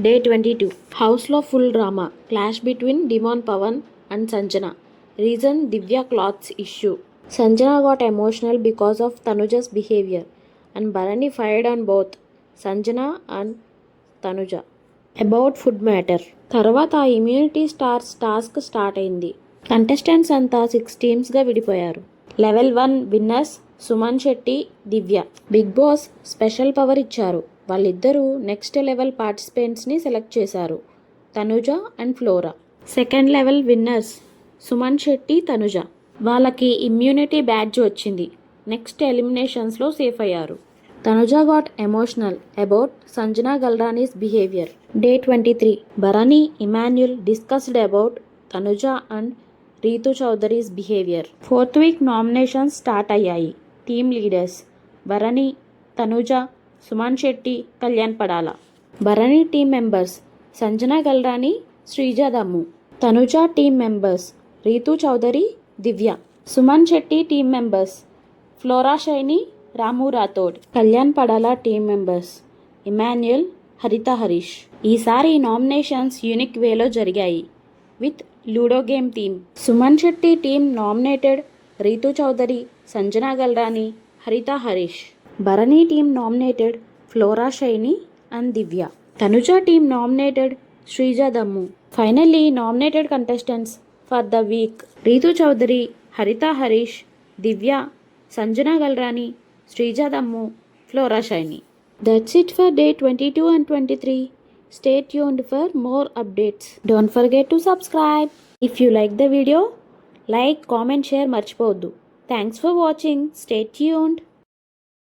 Day 22. Houselo full drama. Clash between Demon Pawan and Sanjana. Reason Divya clothes issue. Sanjana got emotional because of Tanuja's behavior and Bharani fired on both Sanjana and Tanuja. About food matter. తర్వాత immunity stars task start అయింది. Contestants అంతా 6 టీమ్స్గా విడిపోయారు. Level 1 winners Suman Shetty, Divya. Bigg Boss special power ఇచ్చారు. వాళ్ళిద్దరూ next level పార్టిసిపెంట్స్ని select చేశారు, Tanuja and Flora. Second level winners Suman Shetty, Tanuja. వాళ్ళకి ఇమ్యూనిటీ బ్యాడ్జ్ వచ్చింది. నెక్స్ట్ ఎలిమినేషన్స్లో సేఫ్ అయ్యారు. Tanuja got emotional about Sanjana Galrani's behaviour. Day 23. Bharani, Emmanuel discussed about Tanuja and Ritu Chaudhary's behavior. Fourth week nominations start అయ్యాయి. Team leaders Bharani, Tanuja, Suman Shetty, Kalyan Padala. Bharani team members Sanjana Galrani, Sreeja Dammu. Tanuja team members Ritu Chowdary, Divya. Suman Shetty team members Flora Saini, Ramu Rathod. Kalyan Padala team members Emmanuel, Haritha Harish. ఈసారి nominations unique వేలో జరిగాయి with ludo game theme. Suman Shetty team nominated Ritu Chowdary, Sanjana Galrani, Haritha Harish. Bharani team nominated Flora Saini and Divya. Tanuja team nominated Sreeja దమ్ము. Finally nominated contestants for the week Rithu Chowdary, Haritha Harish, Divya, Sanjana Galrani, Sreeja Dammu, Flora Saini. That's it for day 22 and 23. Stay tuned for more updates. Don't forget to subscribe. If you like the video, like, comment, share మర్చిపోవద్దు. Thanks for watching. Stay tuned.